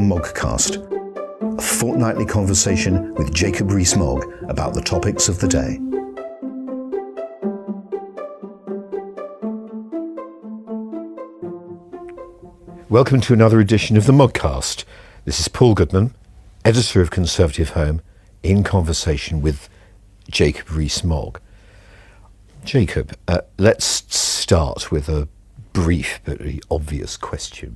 Moggcast, a fortnightly conversation with Jacob Rees Mogg about the topics of the day. Welcome to another edition of the Moggcast. This is Paul Goodman, editor of Conservative Home, in conversation with Jacob Rees Mogg. Jacob, let's start with a brief but really obvious question.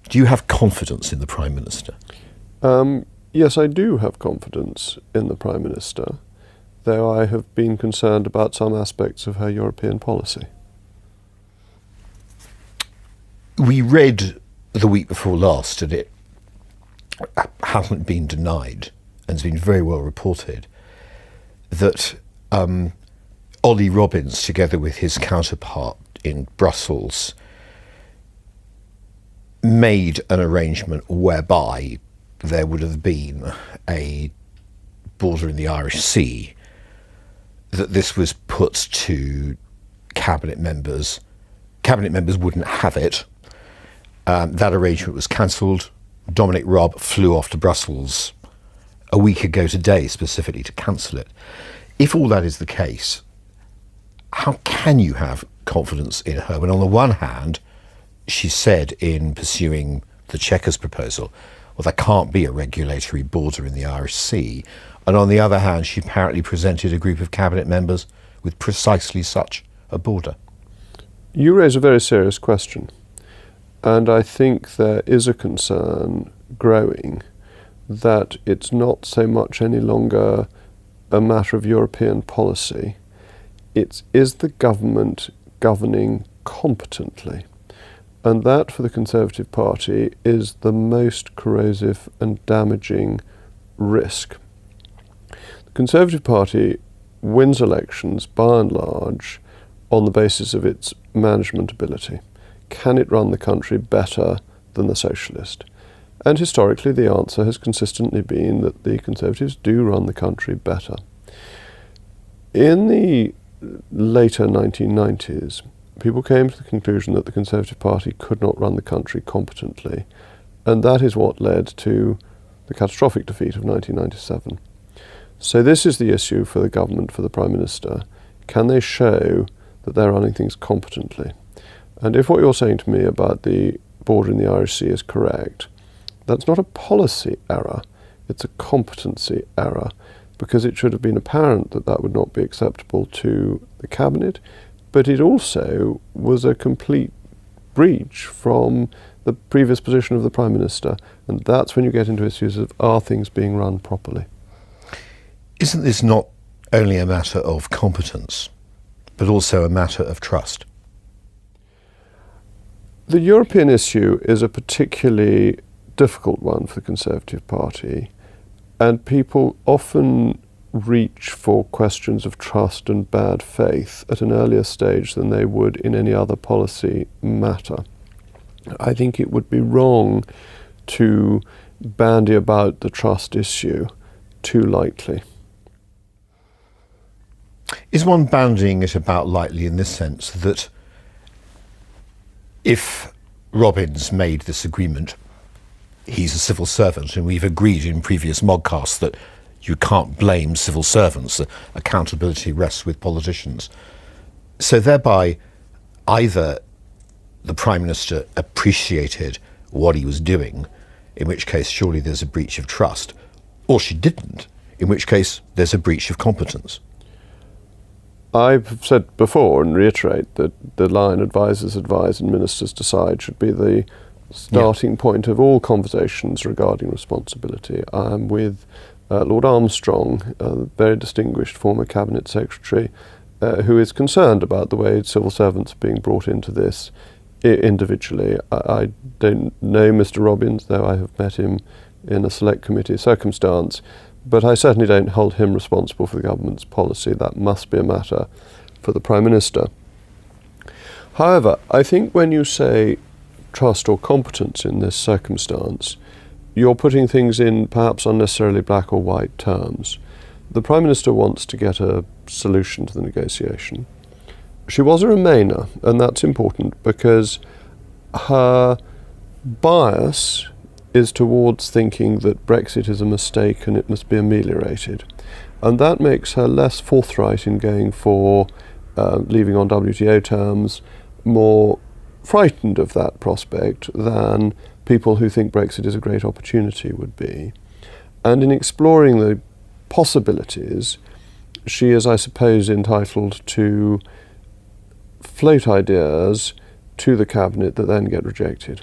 Do you have confidence in the Prime Minister? Yes, I do have confidence in the Prime Minister, though I have been concerned about some aspects of her European policy. We read the week before last, and it hasn't been denied, and it's been very well reported, that Ollie Robbins, together with his counterpart in Brussels, made an arrangement whereby there would have been a border in the Irish Sea, that this was put to cabinet members. Cabinet members wouldn't have it. That arrangement was cancelled. Dominic Raab flew off to Brussels a week ago today specifically to cancel it. If all that is the case, how can you have confidence in her when on the one hand she said in pursuing the Chequers proposal, well, there can't be a regulatory border in the Irish Sea, and on the other hand she apparently presented a group of cabinet members with precisely such a border? You raise a very serious question, and I think there is a concern growing that it's not so much any longer a matter of European policy. Is the government governing competently? And that, for the Conservative Party, is the most corrosive and damaging risk. The Conservative Party wins elections, by and large, on the basis of its management ability. Can it run the country better than the Socialist? And historically, the answer has consistently been that the Conservatives do run the country better. In the later 1990s, people came to the conclusion that the Conservative Party could not run the country competently, and that is what led to the catastrophic defeat of 1997. So this is the issue for the government, for the Prime Minister. Can they show that they're running things competently? And if what you're saying to me about the border in the Irish Sea is correct, that's not a policy error, it's a competency error, because it should have been apparent that that would not be acceptable to the Cabinet, but it also was a complete breach from the previous position of the Prime Minister, and that's when you get into issues of, are things being run properly? Isn't this not only a matter of competence, but also a matter of trust? The European issue is a particularly difficult one for the Conservative Party, and people often reach for questions of trust and bad faith at an earlier stage than they would in any other policy matter. I think it would be wrong to bandy about the trust issue too lightly. Is one bandying it about lightly in this sense that if Robbins made this agreement, he's a civil servant, and we've agreed in previous Moggcasts that you can't blame civil servants. Accountability rests with politicians. So thereby, either the Prime Minister appreciated what he was doing, in which case surely there's a breach of trust, or she didn't, in which case there's a breach of competence. I've said before and reiterate that the line advisers advise and ministers decide should be the starting point of all conversations regarding responsibility. I'm with Lord Armstrong, a very distinguished former Cabinet Secretary, who is concerned about the way civil servants are being brought into this individually. I don't know Mr. Robbins, though I have met him in a select committee circumstance, but I certainly don't hold him responsible for the government's policy. That must be a matter for the Prime Minister. However, I think when you say trust or competence in this circumstance, you're putting things in perhaps unnecessarily black or white terms. The Prime Minister wants to get a solution to the negotiation. She was a Remainer, and that's important because her bias is towards thinking that Brexit is a mistake and it must be ameliorated. And that makes her less forthright in going for leaving on WTO terms, more frightened of that prospect than people who think Brexit is a great opportunity would be. And in exploring the possibilities, she is, I suppose, entitled to float ideas to the cabinet that then get rejected.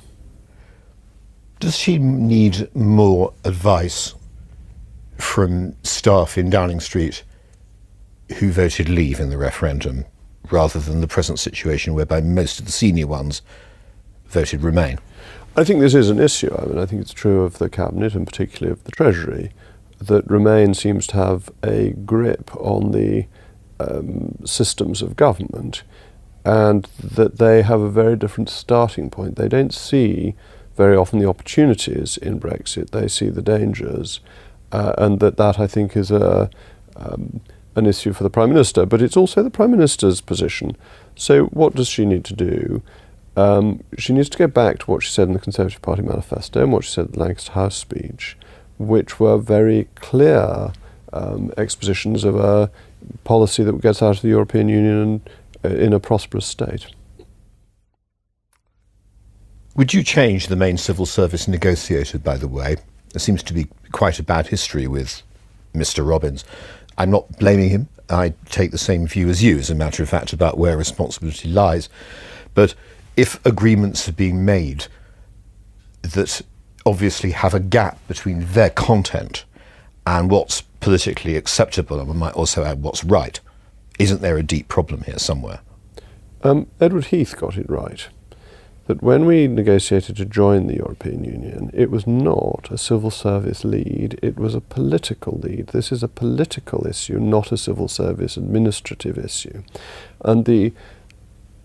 Does she need more advice from staff in Downing Street who voted leave in the referendum, rather than the present situation whereby most of the senior ones voted remain? I think this is an issue. I mean, I think it's true of the cabinet and particularly of the Treasury, that Remain seems to have a grip on the systems of government, and that they have a very different starting point. They don't see very often the opportunities in Brexit, they see the dangers, and that I think is an issue for the Prime Minister, but it's also the Prime Minister's position. So what does she need to do? She needs to go back to what she said in the Conservative Party manifesto and what she said in the Lancaster House speech, which were very clear expositions of a policy that gets out of the European Union in a prosperous state. Would you change the main civil service negotiator, by the way? There seems to be quite a bad history with Mr. Robbins. I'm not blaming him. I take the same view as you, as a matter of fact, about where responsibility lies. But if agreements are being made that obviously have a gap between their content and what's politically acceptable, and we might also add what's right, isn't there a deep problem here somewhere? Edward Heath got it right. That when we negotiated to join the European Union, it was not a civil service lead, it was a political lead. This is a political issue, not a civil service administrative issue. And the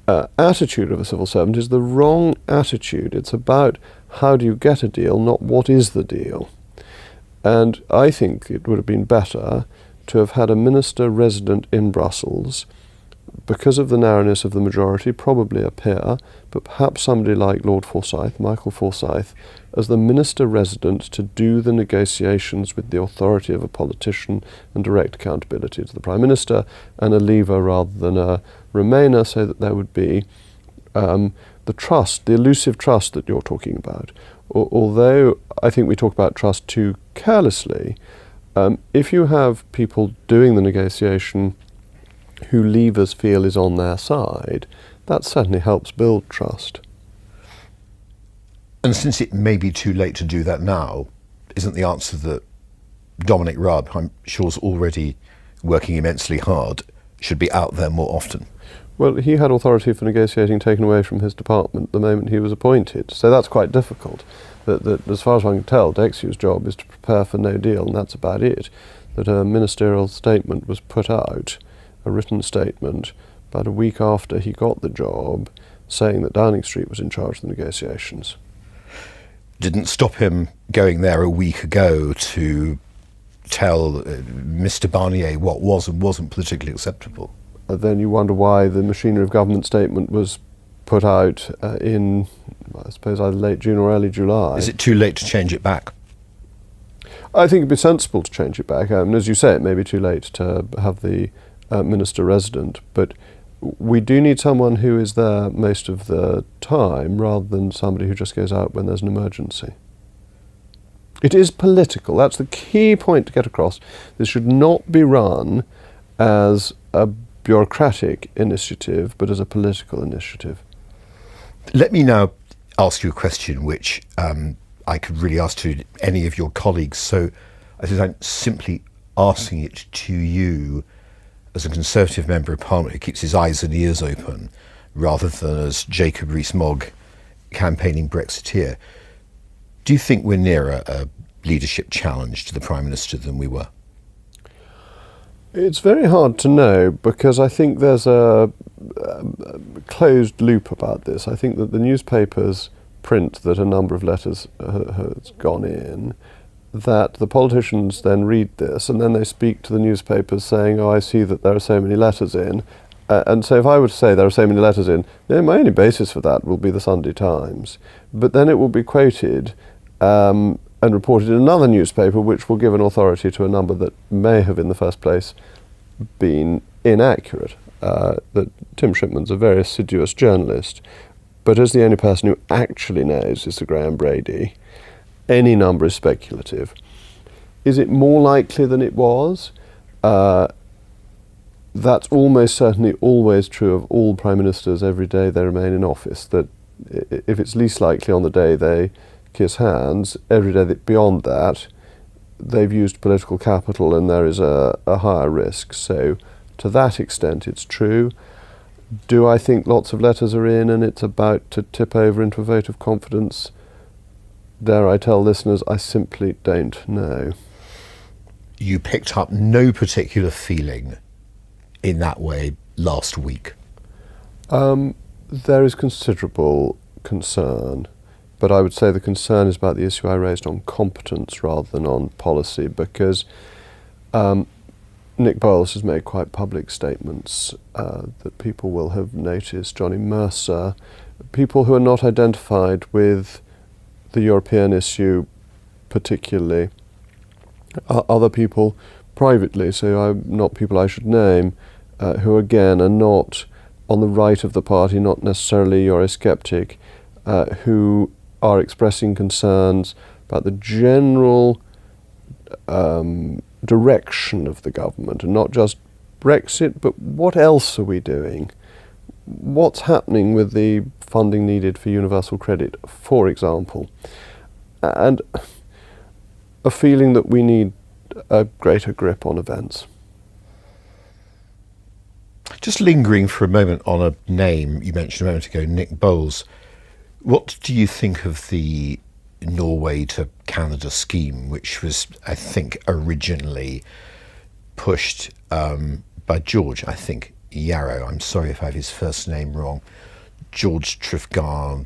attitude of a civil servant is the wrong attitude. It's about how do you get a deal, not what is the deal. And I think it would have been better to have had a minister resident in Brussels, because of the narrowness of the majority, probably a peer, but perhaps somebody like Lord Forsyth, Michael Forsyth, as the minister resident to do the negotiations with the authority of a politician and direct accountability to the Prime Minister, and a leaver rather than a remainer, so that there would be the trust, the elusive trust that you're talking about. Although I think we talk about trust too carelessly, if you have people doing the negotiation who leavers feel is on their side, that certainly helps build trust. And since it may be too late to do that now, isn't the answer that Dominic Raab, I'm sure, is already working immensely hard, should be out there more often? Well, he had authority for negotiating taken away from his department the moment he was appointed, so that's quite difficult. That as far as I can tell, Dexew's job is to prepare for no deal, and that's about it. That a ministerial statement was put out, a written statement, about a week after he got the job, saying that Downing Street was in charge of the negotiations. Didn't stop him going there a week ago to tell Mr. Barnier what was and wasn't politically acceptable. Then you wonder why the machinery of government statement was put out in, I suppose, either late June or early July. Is it too late to change it back? I think it'd be sensible to change it back. As you say, it may be too late to have the minister resident, but we do need someone who is there most of the time rather than somebody who just goes out when there's an emergency. It is political. That's the key point to get across. This should not be run as a bureaucratic initiative, but as a political initiative. Let me now ask you a question which I could really ask to any of your colleagues. So I think I'm simply asking it to you as a Conservative Member of Parliament who keeps his eyes and ears open, rather than as Jacob Rees-Mogg campaigning Brexiteer. Do you think we're nearer a leadership challenge to the Prime Minister than we were? It's very hard to know, because I think there's a closed loop about this. I think that the newspapers print that a number of letters has gone in, that the politicians then read this, and then they speak to the newspapers saying, oh, I see that there are so many letters in. And so if I were to say there are so many letters in, then my only basis for that will be the Sunday Times. But then it will be quoted and reported in another newspaper, which will give an authority to a number that may have in the first place been inaccurate. That Tim Shipman's a very assiduous journalist, but as the only person who actually knows is Sir Graham Brady, any number is speculative. Is it more likely than it was? That's almost certainly always true of all prime ministers every day they remain in office, that if it's least likely on the day they kiss hands, every day beyond that they've used political capital and there is a higher risk. So to that extent it's true. Do I think lots of letters are in and it's about to tip over into a vote of confidence? Dare I tell listeners, I simply don't know. You picked up no particular feeling in that way last week? There is considerable concern, but I would say the concern is about the issue I raised on competence rather than on policy, because Nick Boles has made quite public statements that people will have noticed. Johnny Mercer, people who are not identified with the European issue particularly, other people privately, so not people I should name, who again are not on the right of the party, not necessarily Eurosceptic, who are expressing concerns about the general direction of the government, and not just Brexit, but what else are we doing? What's happening with the funding needed for universal credit, for example? And a feeling that we need a greater grip on events. Just lingering for a moment on a name you mentioned a moment ago, Nick Boles. What do you think of the Norway to Canada scheme, which was, I think, originally pushed by George, I think, Yarrow, I'm sorry if I have his first name wrong, George Trafalgar,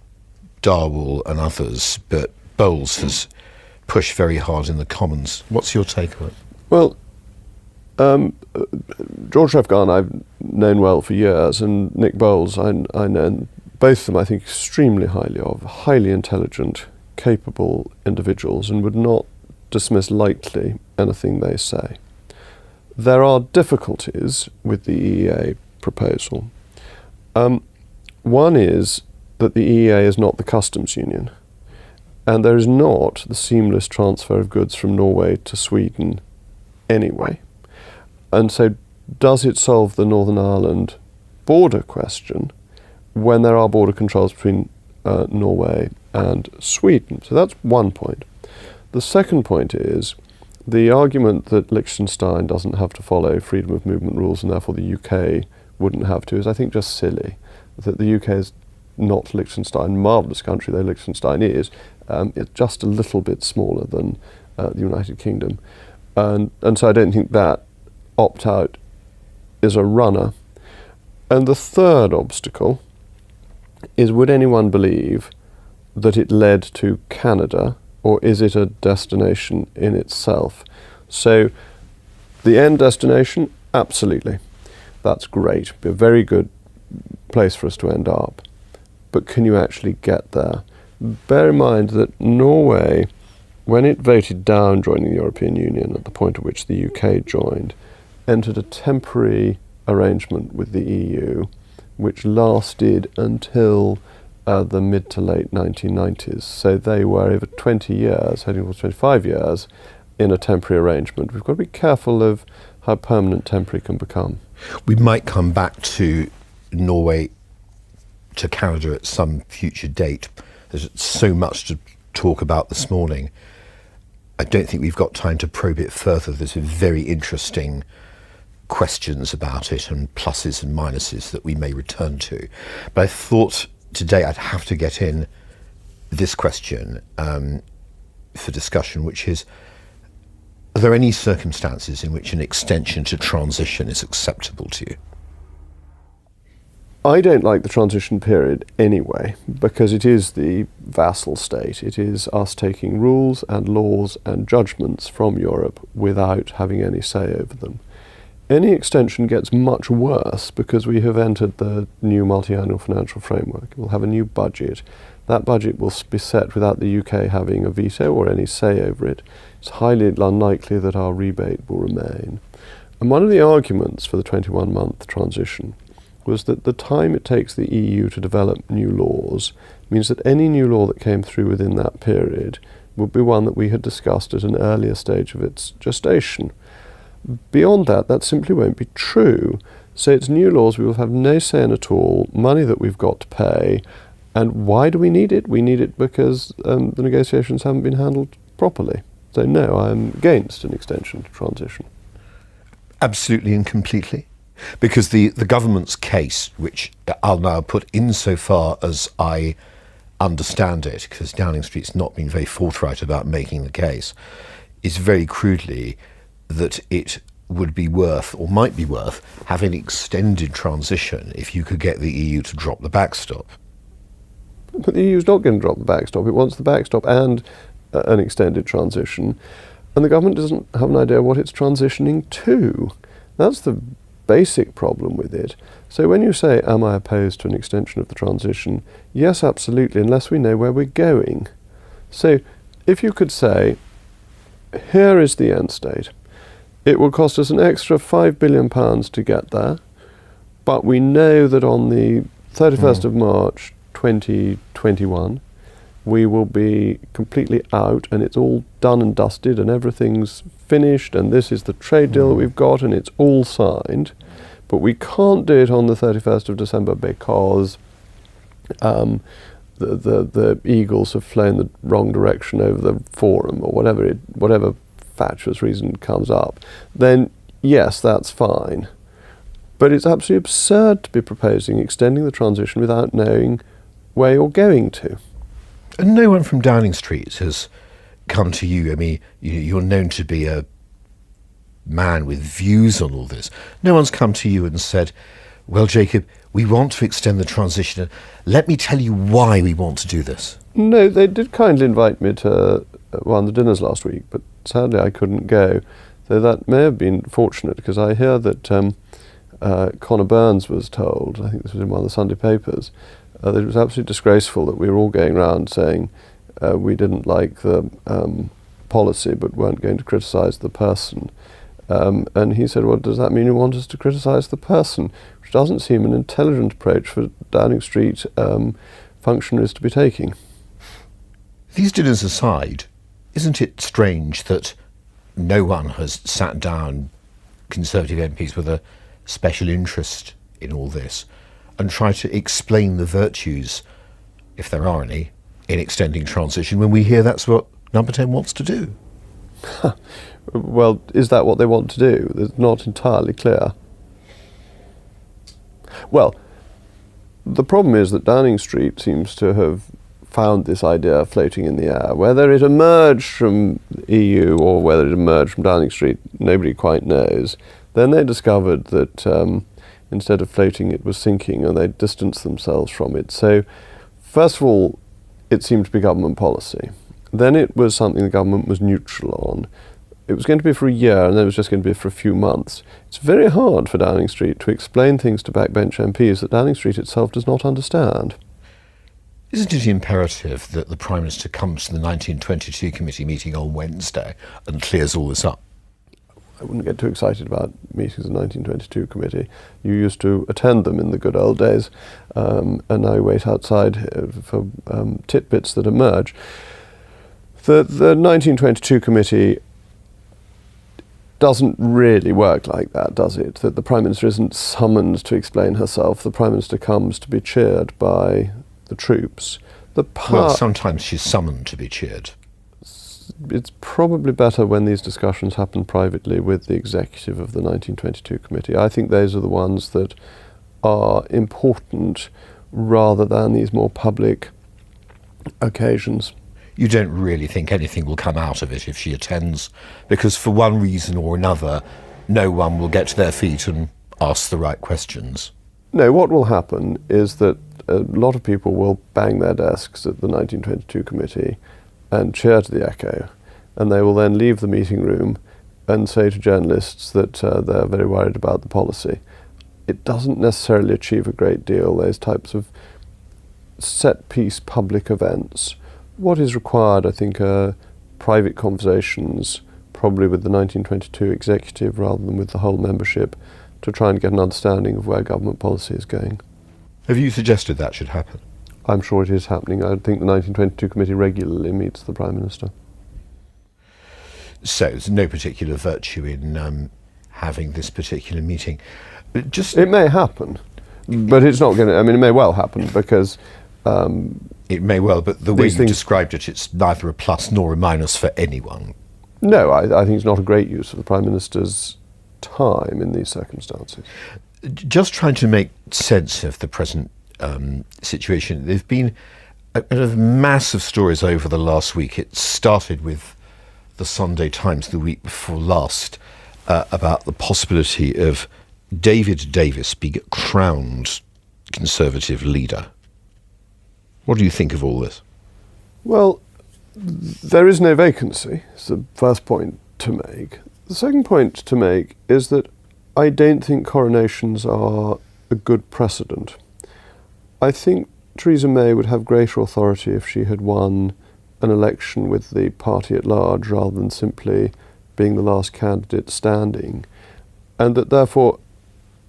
Darwell and others, but Boles has pushed very hard in the Commons. What's your take on it? Well, George Trafalgar I've known well for years, and Nick Boles I know both of them I think extremely highly of, highly intelligent, capable individuals, and would not dismiss lightly anything they say. There are difficulties with the EEA proposal. One is that the EEA is not the customs union, and there is not the seamless transfer of goods from Norway to Sweden anyway. And so does it solve the Northern Ireland border question when there are border controls between Norway and Sweden? So that's one point. The second point is the argument that Liechtenstein doesn't have to follow freedom of movement rules and therefore the UK wouldn't have to is, I think, just silly. That the UK is not Liechtenstein, marvellous country though Liechtenstein is, it's just a little bit smaller than the United Kingdom. And so I don't think that opt-out is a runner. And the third obstacle is, would anyone believe that it led to Canada, or is it a destination in itself? So the end destination, absolutely. That's great. Be a very good place for us to end up. But can you actually get there? Bear in mind that Norway, when it voted down joining the European Union at the point at which the UK joined, entered a temporary arrangement with the EU which lasted until the mid to late 1990s. So they were over 20 years, heading towards 25 years, in a temporary arrangement. We've got to be careful of how permanent temporary can become. We might come back to Norway to Canada at some future date. There's so much to talk about this morning. I don't think we've got time to probe it further. There's very interesting questions about it and pluses and minuses that we may return to. But I thought today I'd have to get in this question for discussion, which is, are there any circumstances in which an extension to transition is acceptable to you? I don't like the transition period anyway, because it is the vassal state. It is us taking rules and laws and judgments from Europe without having any say over them. Any extension gets much worse because we have entered the new multi-annual financial framework. We'll have a new budget. that budget will be set without the UK having a veto or any say over it. It's highly unlikely that our rebate will remain. And one of the arguments for the 21-month transition was that the time it takes the EU to develop new laws means that any new law that came through within that period would be one that we had discussed at an earlier stage of its gestation. Beyond that, that simply won't be true. So it's new laws we will have no say in at all, money that we've got to pay. And why do we need it? We need it because the negotiations haven't been handled properly. So no, I'm against an extension to transition. Absolutely and completely. Because the government's case, which I'll now put insofar as I understand it, because Downing Street's not been very forthright about making the case, is very crudely that it would be worth, or might be worth, having extended transition if you could get the EU to drop the backstop. But the EU's not going to drop the backstop. It wants the backstop and an extended transition. And the government doesn't have an idea what it's transitioning to. That's the basic problem with it. So when you say, am I opposed to an extension of the transition? Yes, absolutely, unless we know where we're going. So if you could say, here is the end state. It will cost us an extra £5 billion to get there, but we know that on the 31st of March 2021, we will be completely out and it's all done and dusted and everything's finished and this is the trade deal that we've got and it's all signed. But we can't do it on the 31st of December because the eagles have flown the wrong direction over the forum or whatever fatuous reason comes up. Then yes, that's fine. But it's absolutely absurd to be proposing extending the transition without knowing where you're going to. And no one from Downing Street has come to you. I mean, you're known to be a man with views on all this. No one's come to you and said, well, Jacob, we want to extend the transition. Let me tell you why we want to do this. No, they did kindly invite me to one of the dinners last week, but sadly I couldn't go. Though that may have been fortunate because I hear that Connor Burns was told, I think this was in one of the Sunday papers, that it was absolutely disgraceful that we were all going around saying we didn't like the policy but weren't going to criticise the person. And he said, well, does that mean you want us to criticise the person? Which doesn't seem an intelligent approach for Downing Street functionaries to be taking. These dinners aside, isn't it strange that no one has sat down, Conservative MPs with a special interest in all this, and try to explain the virtues, if there are any, in extending transition when we hear that's what Number 10 wants to do? Well, is that what they want to do? It's not entirely clear. Well, the problem is that Downing Street seems to have found this idea floating in the air. Whether it emerged from the EU or whether it emerged from Downing Street, nobody quite knows. Then they discovered that instead of floating, it was sinking, and they distanced themselves from it. So, first of all, it seemed to be government policy. Then it was something the government was neutral on. It was going to be for a year, and then it was just going to be for a few months. It's very hard for Downing Street to explain things to backbench MPs that Downing Street itself does not understand. Isn't it imperative that the Prime Minister comes to the 1922 committee meeting on Wednesday and clears all this up? I wouldn't get too excited about meetings of the 1922 committee. You used to attend them in the good old days, and now you wait outside for titbits that emerge. The 1922 committee doesn't really work like that, does it? That the Prime Minister isn't summoned to explain herself. The Prime Minister comes to be cheered by the troops. Well, sometimes she's summoned to be cheered. It's probably better when these discussions happen privately with the executive of the 1922 committee. I think those are the ones that are important rather than these more public occasions. You don't really think anything will come out of it if she attends, because for one reason or another, no one will get to their feet and ask the right questions. No, what will happen is that a lot of people will bang their desks at the 1922 committee and cheer to the echo, and they will then leave the meeting room and say to journalists that they're very worried about the policy. It doesn't necessarily achieve a great deal, those types of set-piece public events. What is required, I think, are private conversations, probably with the 1922 executive rather than with the whole membership, to try and get an understanding of where government policy is going. Have you suggested that should happen? I'm sure it is happening. I think the 1922 committee regularly meets the Prime Minister. So there's no particular virtue in having this particular meeting. It may happen, but it's not going to. I mean, it may well happen because it may well, but the way you described it, it's neither a plus nor a minus for anyone. No, I think it's not a great use of the Prime Minister's time in these circumstances. Just trying to make sense of the present situation. There have been a mass of stories over the last week. It started with the Sunday Times the week before last about the possibility of David Davis being crowned Conservative leader. What do you think of all this? Well, there is no vacancy, is the first point to make. The second point to make is that I don't think coronations are a good precedent. I think Theresa May would have greater authority if she had won an election with the party at large rather than simply being the last candidate standing, and that therefore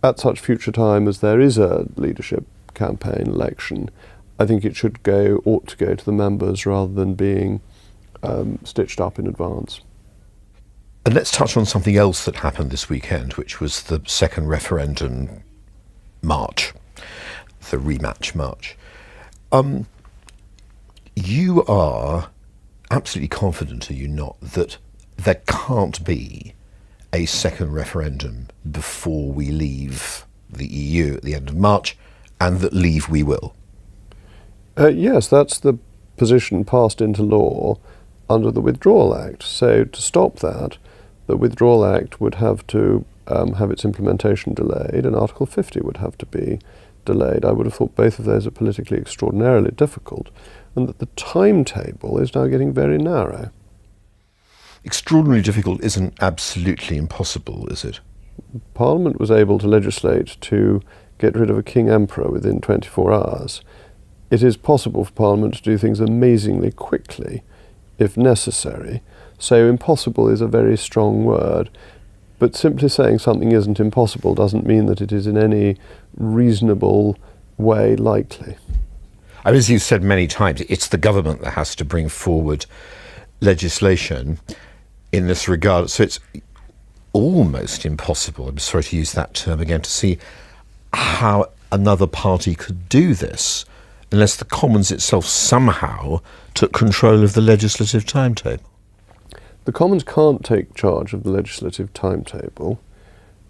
at such future time as there is a leadership campaign election, I think it ought to go to the members rather than being stitched up in advance. And let's touch on something else that happened this weekend, which was the second referendum march, the rematch march. You are absolutely confident, are you not, that there can't be a second referendum before we leave the EU at the end of March, and that leave we will? Yes, that's the position passed into law under the Withdrawal Act. So to stop that, the Withdrawal Act would have to have its implementation delayed, and Article 50 would have to be delayed. I would have thought both of those are politically extraordinarily difficult, and that the timetable is now getting very narrow. Extraordinarily difficult isn't absolutely impossible, is it? Parliament was able to legislate to get rid of a king emperor within 24 hours. It is possible for Parliament to do things amazingly quickly, if necessary. So impossible is a very strong word, but simply saying something isn't impossible doesn't mean that it is in any reasonable way likely. As you've said many times, it's the government that has to bring forward legislation in this regard. So it's almost impossible, I'm sorry to use that term again, to see how another party could do this unless the Commons itself somehow took control of the legislative timetable. The Commons can't take charge of the legislative timetable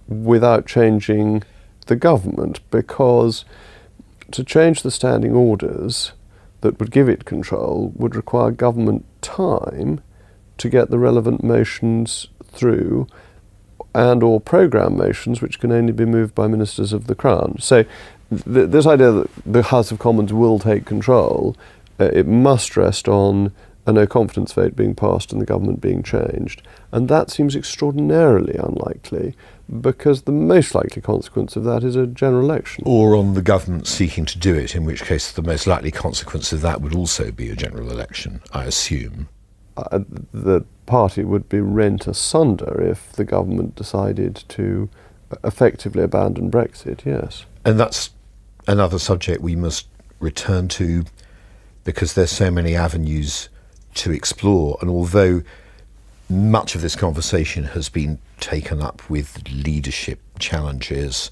without changing the government, because to change the standing orders that would give it control would require government time to get the relevant motions through, and or programme motions which can only be moved by ministers of the Crown. So this idea that the House of Commons will take control, it must rest on a no-confidence vote being passed and the government being changed. And that seems extraordinarily unlikely, because the most likely consequence of that is a general election. Or on the government seeking to do it, in which case the most likely consequence of that would also be a general election, I assume. The party would be rent asunder if the government decided to effectively abandon Brexit, yes. And that's another subject we must return to, because there's so many avenues to explore. And although much of this conversation has been taken up with leadership challenges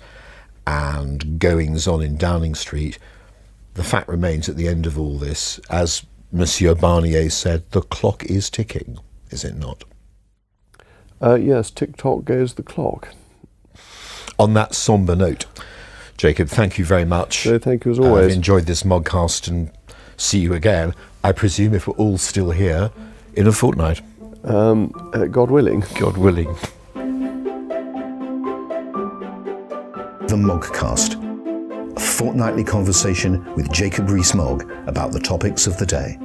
and goings on in Downing Street, the fact remains at the end of all this, as Monsieur Barnier said, the clock is ticking, is it not? Yes, tick-tock goes the clock. On that sombre note, Jacob, thank you very much. So thank you as always. I've enjoyed this Mogcast and see you again, I presume, if we're all still here, in a fortnight. God willing. God willing. The Mogcast, a fortnightly conversation with Jacob Rees Mogg about the topics of the day.